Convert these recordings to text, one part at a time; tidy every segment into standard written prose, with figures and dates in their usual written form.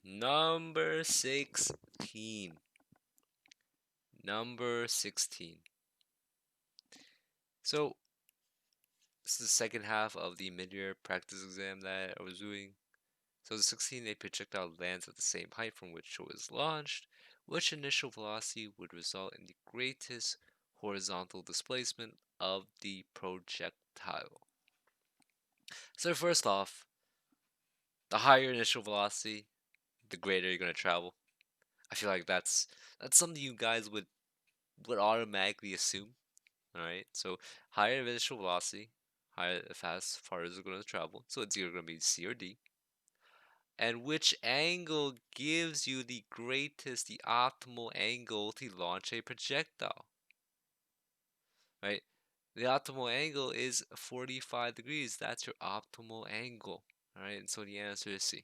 Number 16. Number 16. So, this is the second half of the mid-year practice exam that I was doing. So, the 16, a projectile lands at the same height from which it was launched. Which initial velocity would result in the greatest horizontal displacement of the projectile? So, first off, the higher initial velocity, the greater you're going to travel. I feel like that's something you guys would automatically assume. All right, so higher initial velocity, higher fast far as it's going to travel. So it's either going to be C or D. And which angle gives you the greatest, the optimal angle to launch a projectile? Right, the optimal angle is 45 degrees. That's your optimal angle. All right, and so the answer is C.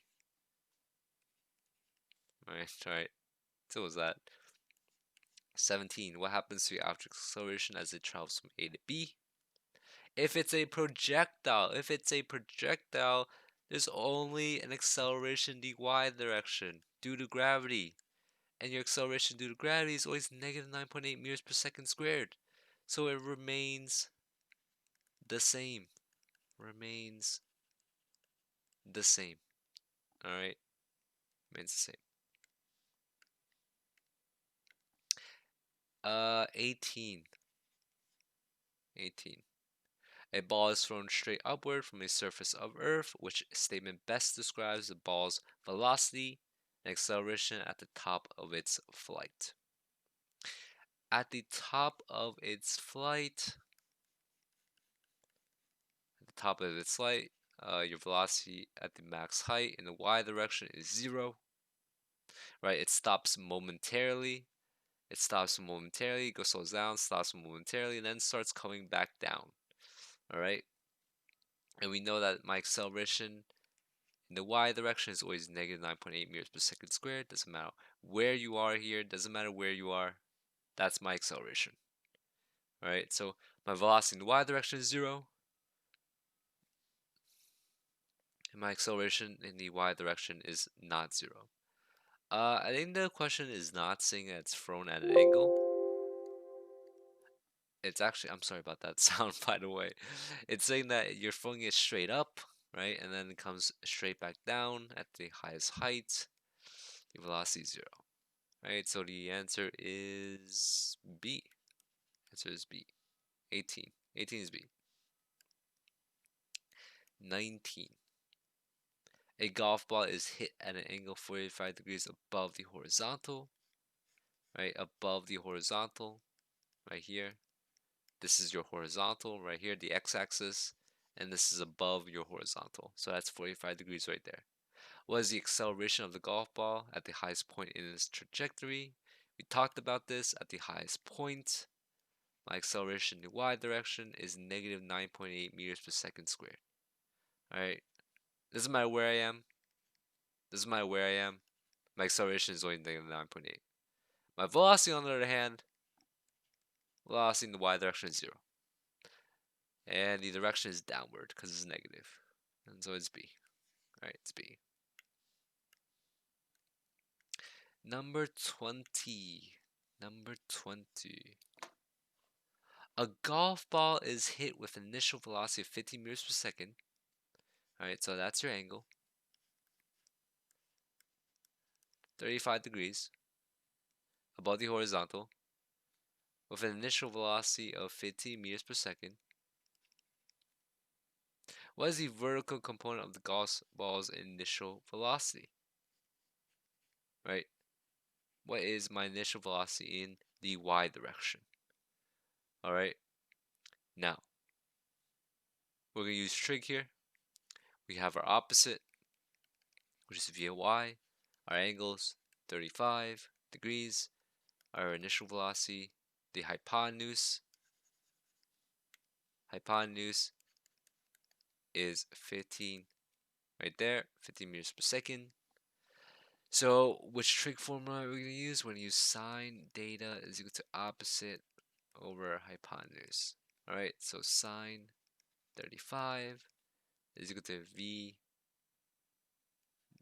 All right. So was that 17? What happens to the object's acceleration as it travels from A to B? If it's a projectile, there's only an acceleration in the y direction due to gravity. And your acceleration due to gravity is always negative 9.8 meters per second squared. So it remains the same. Remains the same. Alright? Remains the same. 18. 18. A ball is thrown straight upward from a surface of Earth, which statement best describes the ball's velocity and acceleration at the top of its flight. At the top of its flight, your velocity at the max height in the y direction is 0, right? It stops momentarily. Goes slows down, stops momentarily, and then starts coming back down. All right, and we know that my acceleration in the y direction is always negative 9.8 meters per second squared. Doesn't matter where you are here. Doesn't matter where you are. That's my acceleration. All right, so my velocity in the y direction is 0. And my acceleration in the y direction is not 0. I think the question is not saying that it's thrown at an angle. It's actually, I'm sorry about that sound, by the way. It's saying that you're throwing it straight up, right? And then it comes straight back down at the highest height. The velocity is 0. Right, so the answer is B. Answer is B. 18. 18 is B. 19. A golf ball is hit at an angle 45 degrees above the horizontal. Right, above the horizontal, right here. This is your horizontal, right here, the x-axis, and this is above your horizontal. So that's 45 degrees right there. What is the acceleration of the golf ball at the highest point in its trajectory? We talked about this at the highest point. My acceleration in the y direction is negative 9.8 meters per second squared. Alright, doesn't matter where I am. Doesn't matter where I am. My acceleration is only negative 9.8. My velocity, on the other hand, velocity in the y direction is 0. And the direction is downward because it's negative. And so it's B. Alright, it's B. Number 20. Number 20. A golf ball is hit with an initial velocity of 50 meters per second. Alright, so that's your angle. 35 degrees above the horizontal with an initial velocity of 50 meters per second. What is the vertical component of the golf ball's initial velocity? Right? What is my initial velocity in the y direction? Alright, now we're going to use trig here. We have our opposite, which is via y. Our angles, 35 degrees. Our initial velocity, the hypotenuse is 15 right there, 15 meters per second. So which trig formula are we going to use? We're going to use sine theta is equal to opposite over hypotenuse. Alright, so sine 35 is equal to v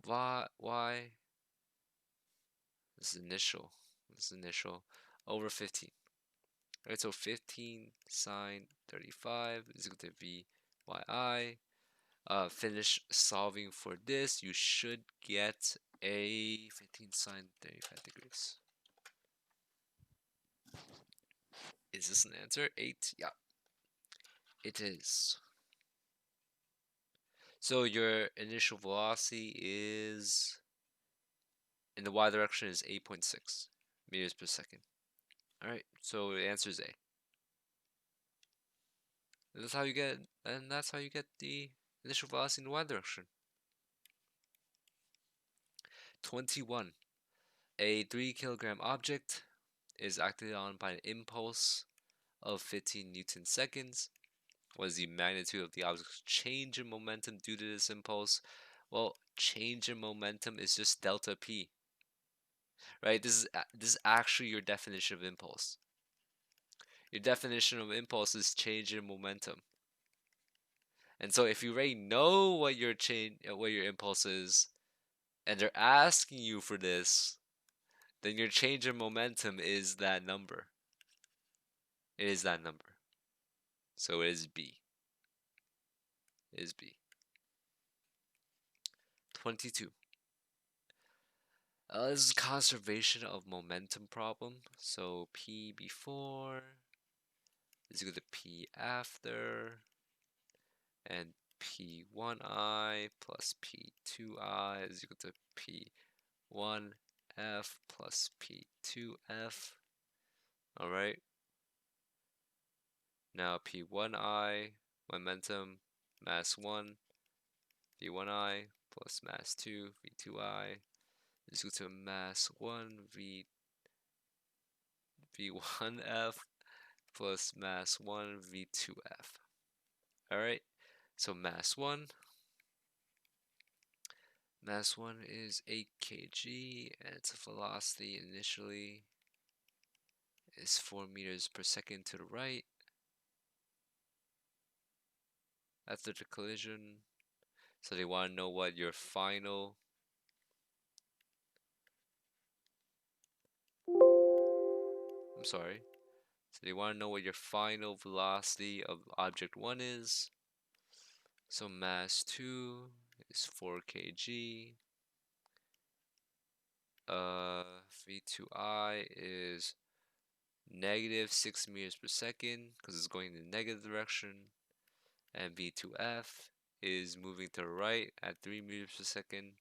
y This is initial. This is initial over 15. All right, so 15 sine 35 is equal to VYI. Finish solving for this. You should get a 15 sine 35 degrees. Is this an answer? 8? Yeah, it is. So your initial velocity is, in the y direction, is 8.6 meters per second. All right, so the answer is A. That's how you get, and that's how you get the initial velocity in the y direction. 21. A 3 kilogram object is acted on by an impulse of 15 Newton seconds. What is the magnitude of the object's change in momentum due to this impulse? Well, change in momentum is just delta p, right? This is actually your definition of impulse. Your definition of impulse is change in momentum. And so if you already know what your impulse is, and they're asking you for this, then your change in momentum is that number. It is that number. So it is B. It is B. 22. This is conservation of momentum problem. So P before is equal to P after, and P1I plus P2I is equal to P1F plus P2F. Alright. Now P1I, momentum, mass 1, V1I plus mass 2, V2I is equal to mass 1, V1F plus mass 1, V2F. Alright, so mass 1 is 8 kg, and its velocity initially is 4 meters per second to the right after the collision. So they want to know what your final So they want to know what your final velocity of object 1 is. So mass 2 is 4 kg. V2I is negative 6 meters per second because it's going in the negative direction. And V2F is moving to the right at 3 meters per second.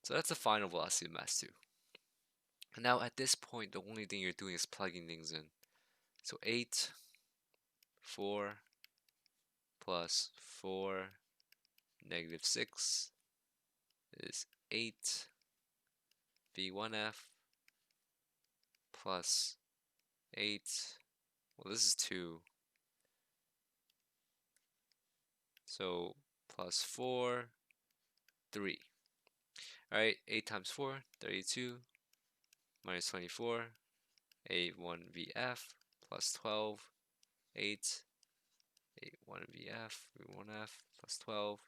So that's the final velocity of mass 2. And now at this point, the only thing you're doing is plugging things in. So 8, 4, plus 4, negative 6 is 8 V1F plus 8. Well, this is 2. So plus 4, 3. Alright, 8 times 4, 32, minus 24, 8, 1 VF, plus 12, 8, 8, 1 VF, V1F, plus 12,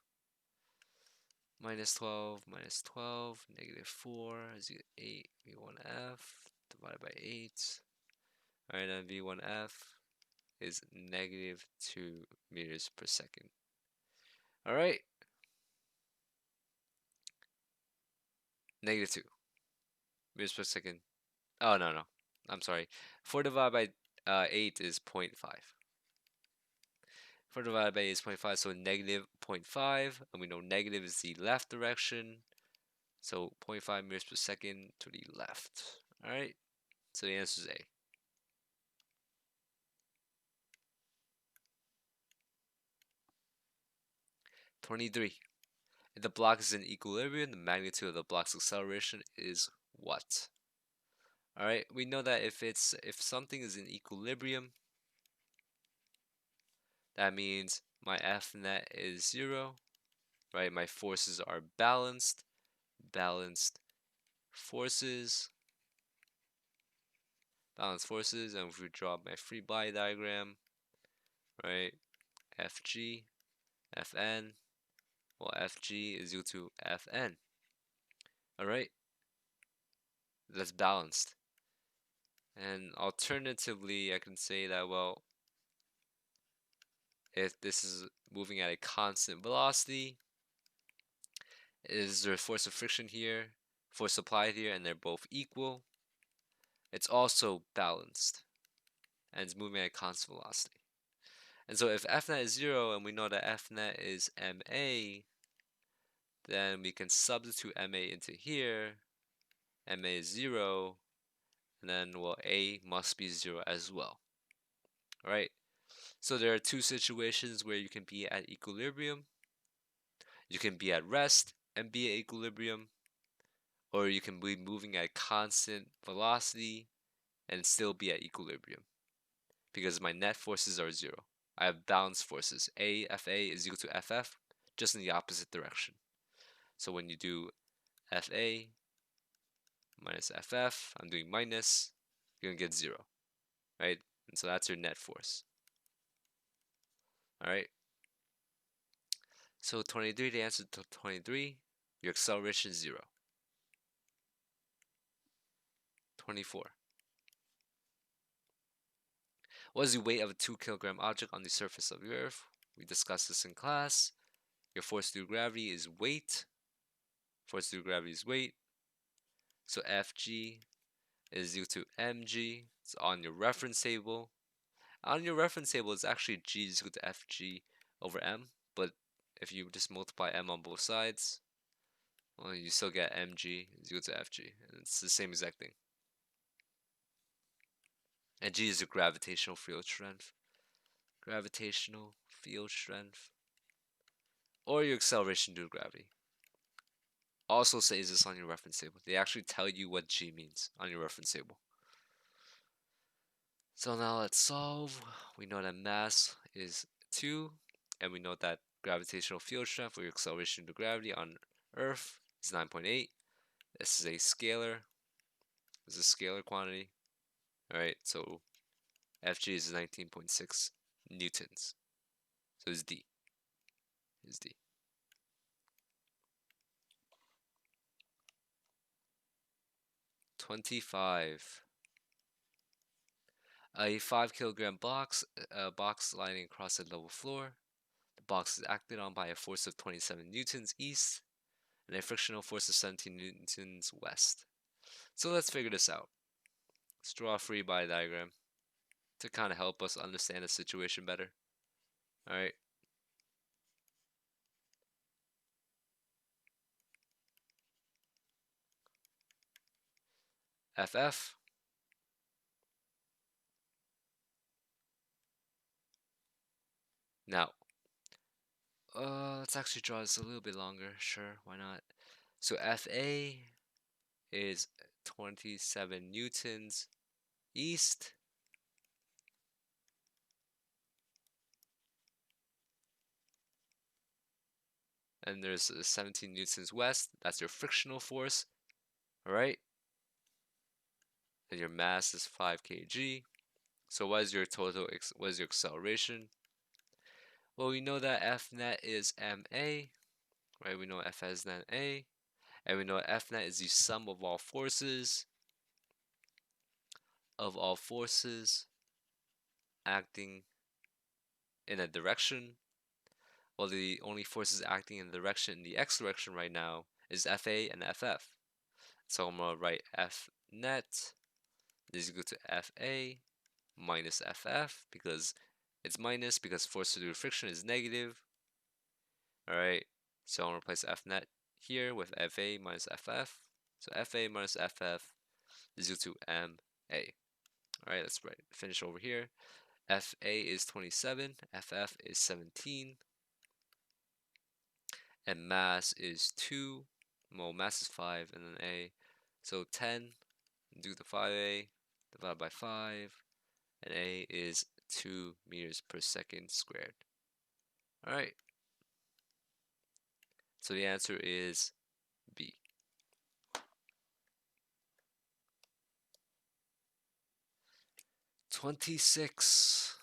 minus 12, minus 12, negative 4 is 8 V1F, divided by 8. Alright, then V1F is negative 2 meters per second. Alright, negative 2 meters per second. Oh, no. I'm sorry. 4 divided by 8 is 0.5. 4 divided by 8 is 0.5, so negative 0.5. And we know negative is the left direction. So 0.5 meters per second to the left. Alright, so the answer is A. 23. If the block is in equilibrium, the magnitude of the block's acceleration is what? Alright, we know that if something is in equilibrium, that means my F net is 0, right? My forces are balanced forces, and if we draw my free body diagram, right? Fg, Fn, well, Fg is equal to Fn. Alright, that's balanced. And alternatively, I can say that, well, if this is moving at a constant velocity, is there a force of friction here, force applied here, and they're both equal, it's also balanced, and it's moving at a constant velocity. And so if F net is 0, and we know that F net is ma, then we can substitute ma into here. Ma is 0, and then, well, a must be 0 as well. All right? So there are two situations where you can be at equilibrium. You can be at rest and be at equilibrium, or you can be moving at constant velocity and still be at equilibrium, because my net forces are 0. I have balanced forces. FA is equal to FF, just in the opposite direction. So when you do FA minus FF, I'm doing minus, you're going to get 0, right? And so that's your net force. All right? So 23, the answer to 23, your acceleration is 0. 24. What is the weight of a 2 kilogram object on the surface of the Earth? We discussed this in class. Your force due to gravity is weight. Force due to gravity is weight. So Fg is equal to mg. It's on your reference table. On your reference table, it's actually g is equal to Fg over m. But if you just multiply m on both sides, well, you still get mg is equal to Fg. And it's the same exact thing. And g is your gravitational field strength. Gravitational field strength. Or your acceleration due to gravity. Also says this on your reference table. They actually tell you what g means on your reference table. So now let's solve. We know that mass is 2, and we know that gravitational field strength, or your acceleration due to gravity on Earth, is 9.8. This is a scalar. This is a scalar quantity. Alright, so Fg is 19.6 newtons. So it's D. Is D. 25. A 5 kilogram box lying across a level floor. The box is acted on by a force of 27 newtons east and a frictional force of 17 newtons west. So let's figure this out. Let's draw a free body diagram to kind of help us understand the situation better. Alright. FF. Now, let's actually draw this a little bit longer. Sure, why not? So FA is 27 newtons east. And there's 17 newtons west. That's your frictional force. Alright? And your mass is 5 kg. So what is your what is your acceleration? Well, we know that F net is ma, right? We know F is net a, and we know F net is the sum of all forces acting in a direction. Well, the only forces acting in the direction in the x direction right now is Fa and Ff. So I'm gonna write F net is equal to Fa minus Ff, because it's minus because force due to friction is negative. Alright, so I'm gonna replace F net here with Fa minus Ff. So Fa minus Ff is equal to ma. Alright, let's finish over here. Fa is 27, Ff is 17, and mass is 2. Well, mass is 5, and then a. So 10, do the 5a, divided by 5, and a is 2 meters per second squared. Alright, so the answer is B. #26.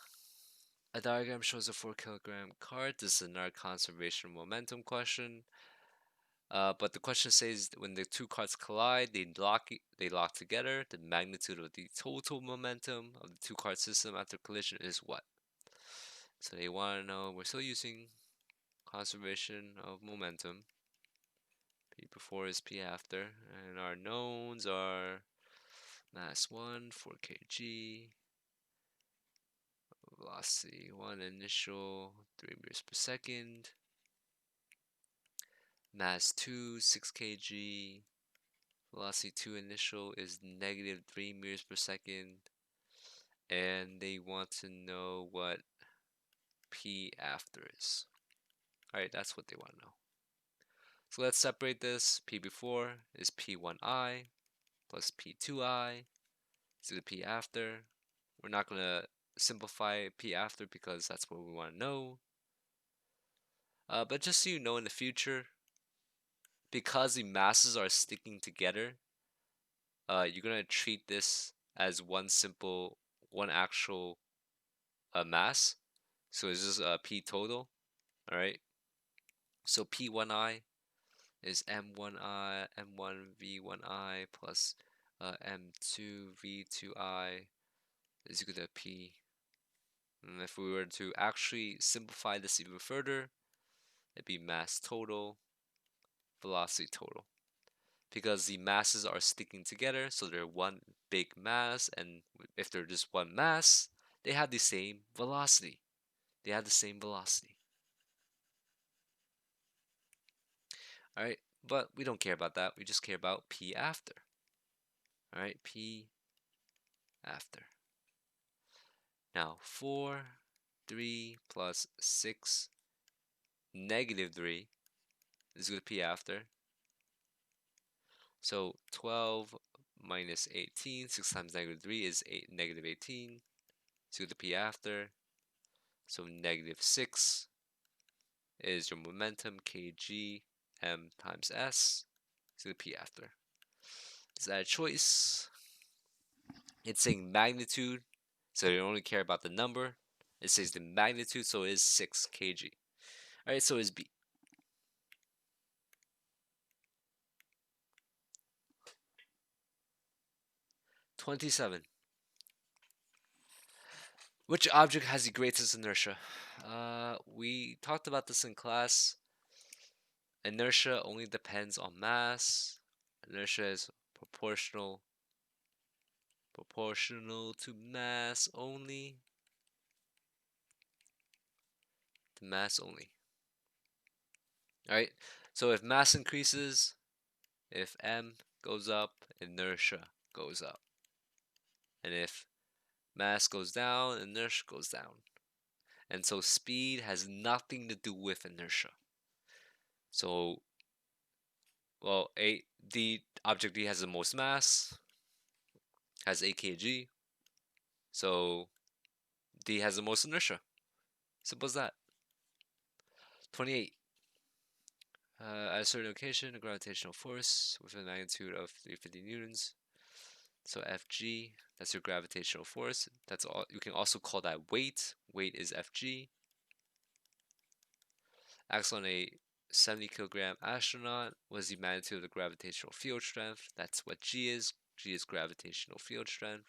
A diagram shows a 4 kilogram cart. This is another conservation momentum question. But the question says when the two cards collide, they lock together. The magnitude of the total momentum of the two card system after collision is what? So they want to know. We're still using conservation of momentum. P before is P after, and our knowns are mass 1, 4 kg, velocity 1 initial, 3 meters per second, mass 2, 6 kg, velocity 2 initial is negative 3 meters per second, and they want to know what P after is. Alright, that's what they want to know. So let's separate this. P before is P1I plus P2I. So the P after. We're not going to simplify P after because that's what we want to know. But just so you know in the future, because the masses are sticking together, you're going to treat this as one actual mass. So it's just P total. Alright. So P1I is M1I, M1V1I plus M2V2I is equal to P. And if we were to actually simplify this even further, it'd be mass total, velocity total. Because the masses are sticking together, so they're one big mass, and if they're just one mass, they have the same velocity. They have the same velocity. Alright, but we don't care about that. We just care about P after. Alright, P after. Now, 4, 3 plus 6, negative 3 is equal to P after. So 12 minus 18, 6 times negative 3 is negative 18. So the P after. So negative 6 is your momentum, kg, m times s. So the P after. Is that a choice? It's saying magnitude, so you only care about the number. It says the magnitude, so it is 6 kg. Alright, so is B. 27. Which object has the greatest inertia? We talked about this in class. Inertia only depends on mass. Inertia is proportional to mass only. To mass only. Alright, so if mass increases, if m goes up, inertia goes up. And if mass goes down, inertia goes down. And so speed has nothing to do with inertia. So, well, the object D has the most mass, has 8 kg. So D has the most inertia. Simple as that. 28. At a certain location, a gravitational force with a magnitude of 350 newtons. So Fg, that's your gravitational force. That's all. You can also call that weight. Weight is Fg. Acts on a 70-kilogram astronaut. What is the magnitude of the gravitational field strength? That's what G is. G is gravitational field strength.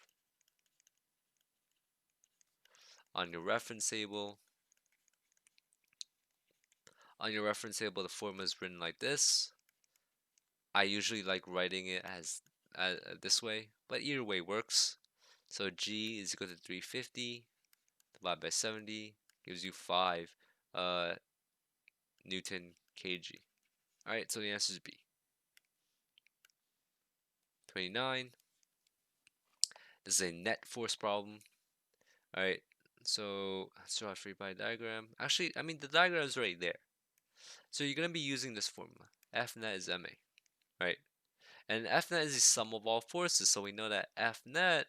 On your reference table, the formula is written like this. I usually like writing it as this way, but either way works. So G is equal to 350 divided by 70 gives you 5 Newton kg. Alright, so the answer is B. 29. This is a net force problem. Alright, so let's draw a free body diagram. Actually, I mean, the diagram is right there. So you're going to be using this formula. F net is MA. Right? And F net is the sum of all forces. So we know that F net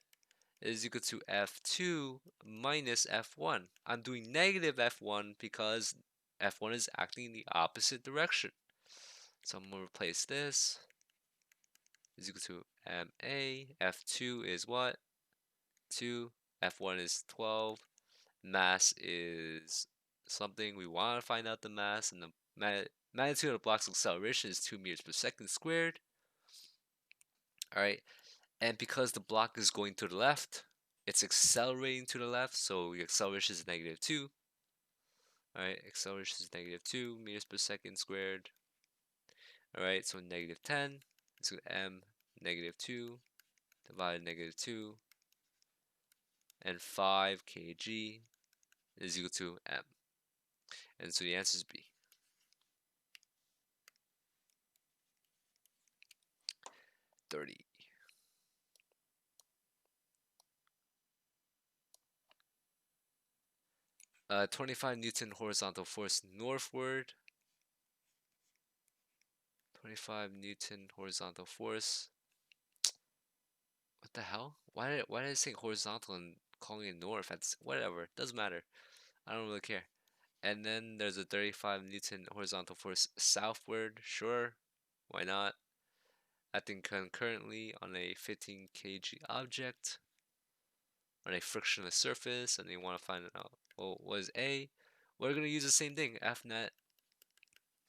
is equal to F2 minus F1. I'm doing negative F1 because F1 is acting in the opposite direction. So I'm going to replace this. Is equal to MA. F2 is what? 2. F1 is 12. Mass is something. We want to find out the mass, and the Magnitude of the block's acceleration is 2 meters per second squared. All right, and because the block is going to the left, it's accelerating to the left, so the acceleration is -2. All right, acceleration is -2 meters per second squared. All right, so -10 is equal to m -2 divided -2, and 5 kg is equal to m. And so the answer is B. 30. 25 Newton horizontal force northward. 25 Newton horizontal force. What the hell? Why did I say horizontal and calling it north? That's whatever. Doesn't matter. I don't really care. And then there's a 35 Newton horizontal force southward. Sure, why not? Acting concurrently on a 15 kg object on a frictionless surface, and they want to find out, well, what is A? We're going to use the same thing. F net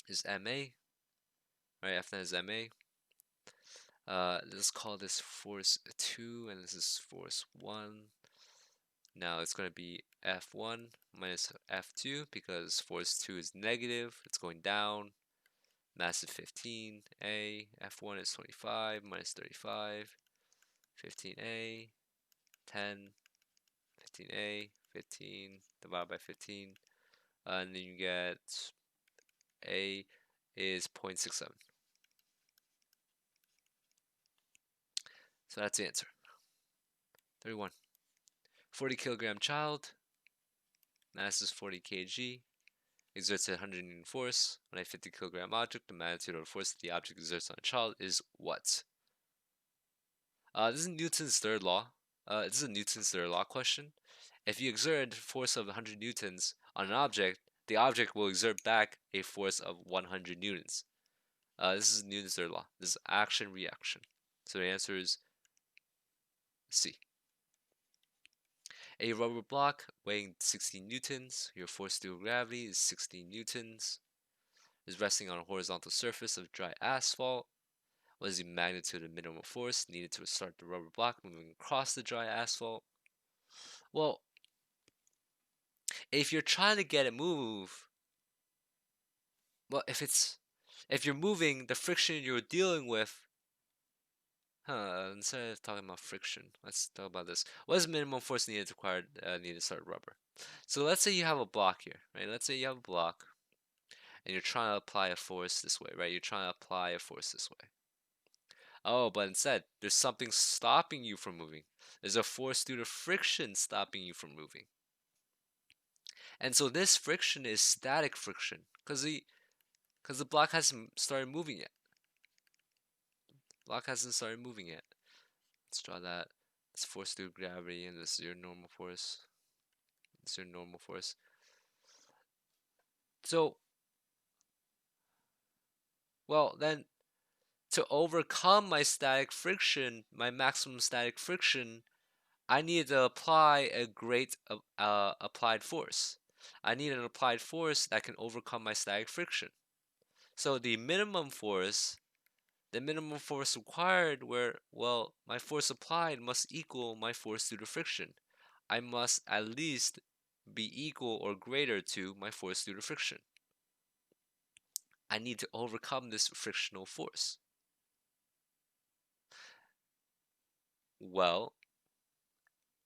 is MA, right? F net is MA. Let's call this force 2, and this is force 1. Now it's going to be F1 minus F2 because force 2 is negative. It's going down. Mass is 15. A. F1 is 25 minus 35. 15A. 10. 15A. 15 divided by 15. And then you get A is 0.67. So that's the answer. 31. 40 kilogram child. Mass is 40 kg. Exerts a 100 Newton force on a 50 kilogram object. The magnitude of the force that the object exerts on a child is what? This is Newton's third law. This is a Newton's third law question. If you exert a force of 100 newtons on an object, the object will exert back a force of 100 newtons. This is Newton's third law. This is action-reaction. So the answer is C. A rubber block weighing 16 newtons. Your force due to gravity is 16 newtons. Is resting on a horizontal surface of dry asphalt. What is the magnitude of minimum force needed to start the rubber block moving across the dry asphalt? Well, if you're trying to get it move, well, if you're moving, the friction you're dealing with, instead of talking about friction, let's talk about this. What is minimum force needed to start rubber? So let's say you have a block here, right? Let's say you have a block, and you're trying to apply a force this way, right? You're trying to apply a force this way. Oh, but instead, there's something stopping you from moving. There's a force due to friction stopping you from moving. And so this friction is static friction because the block hasn't started moving yet. Block hasn't started moving yet. Let's draw that. It's force due to gravity, and this is your normal force. This is your normal force. So, well, then to overcome my static friction, my maximum static friction, I needed to apply a great applied force. I need an applied force that can overcome my static friction. So the minimum force required where, well, my force applied must equal my force due to friction. I must at least be equal or greater to my force due to friction. I need to overcome this frictional force. Well,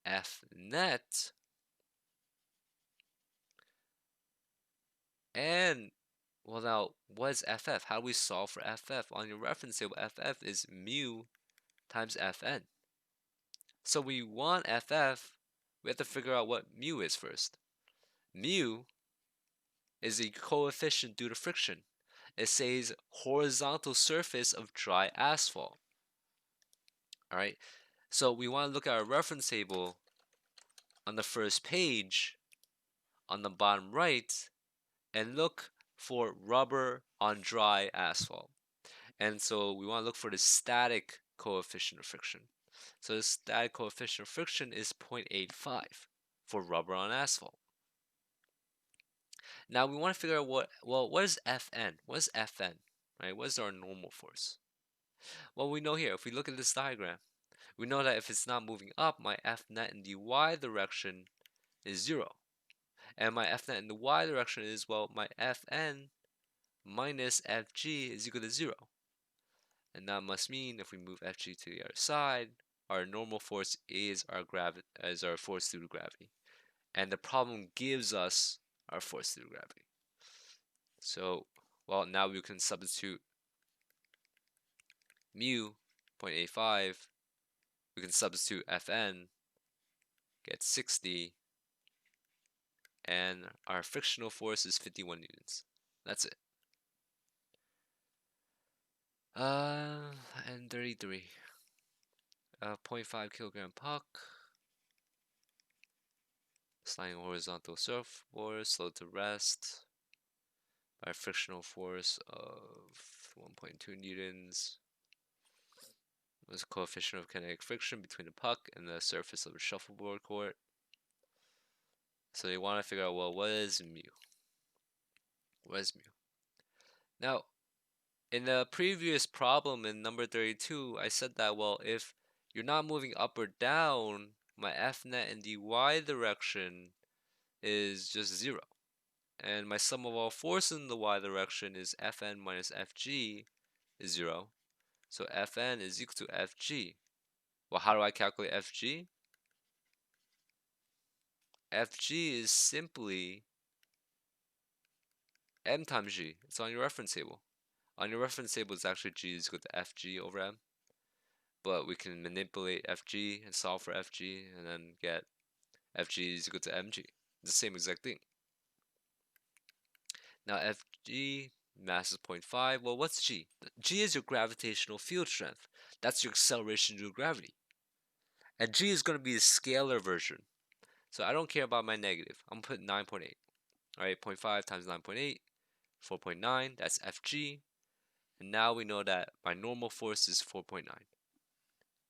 F net and, well, now, what is FF? How do we solve for FF? On your reference table, FF is mu times Fn. So we want FF, we have to figure out what mu is first. Mu is the coefficient due to friction. It says horizontal surface of dry asphalt. All right, so we want to look at our reference table on the first page on the bottom right and look for rubber on dry asphalt. And so we want to look for the static coefficient of friction. So the static coefficient of friction is 0.85 for rubber on asphalt. Now we want to figure out what is Fn? What is Fn? Right? What is our normal force? Well, we know here, if we look at this diagram, we know that if it's not moving up, my F net in the y direction is 0. And my F net in the y direction is, well, my Fn minus Fg is equal to 0. And that must mean if we move Fg to the other side, our normal force is our force due to gravity. And the problem gives us our force due to gravity. So, well, now we can substitute mu 0.85. We can substitute Fn, get 60, and our frictional force is 51 newtons. That's it. And 33. 0.5 kilogram puck. Sliding horizontal surfboard, slow to rest. By a frictional force of 1.2 newtons. What's the coefficient of kinetic friction between the puck and the surface of a shuffleboard court? So they want to figure out, well, what is mu? What is mu? Now, in the previous problem in number 32, I said that, well, if you're not moving up or down, my F net in the y direction is just 0. And my sum of all forces in the y direction is Fn minus Fg is 0. So Fn is equal to Fg. Well, how do I calculate Fg? Fg is simply m times g. It's on your reference table. On your reference table, it's actually g is equal to Fg over m. But we can manipulate Fg and solve for Fg and then get Fg is equal to mg. It's the same exact thing. Now Fg, mass is 0.5. Well, what's g? G is your gravitational field strength. That's your acceleration due to gravity. And g is going to be the scalar version. So I don't care about my negative. I'm going to put 9.8. Alright, 0.5 times 9.8, 4.9. That's Fg. And now we know that my normal force is 4.9.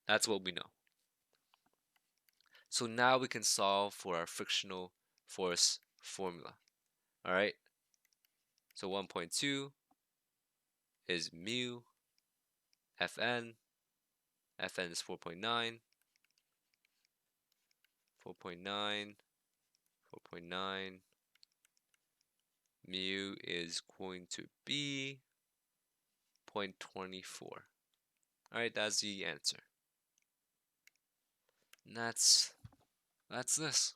That's what we know. So now we can solve for our frictional force formula. Alright, so 1.2 is mu Fn. Fn is 4.9. 4.9. 4.9. Mu is going to be 0.24. Alright, that's the answer. And that's this.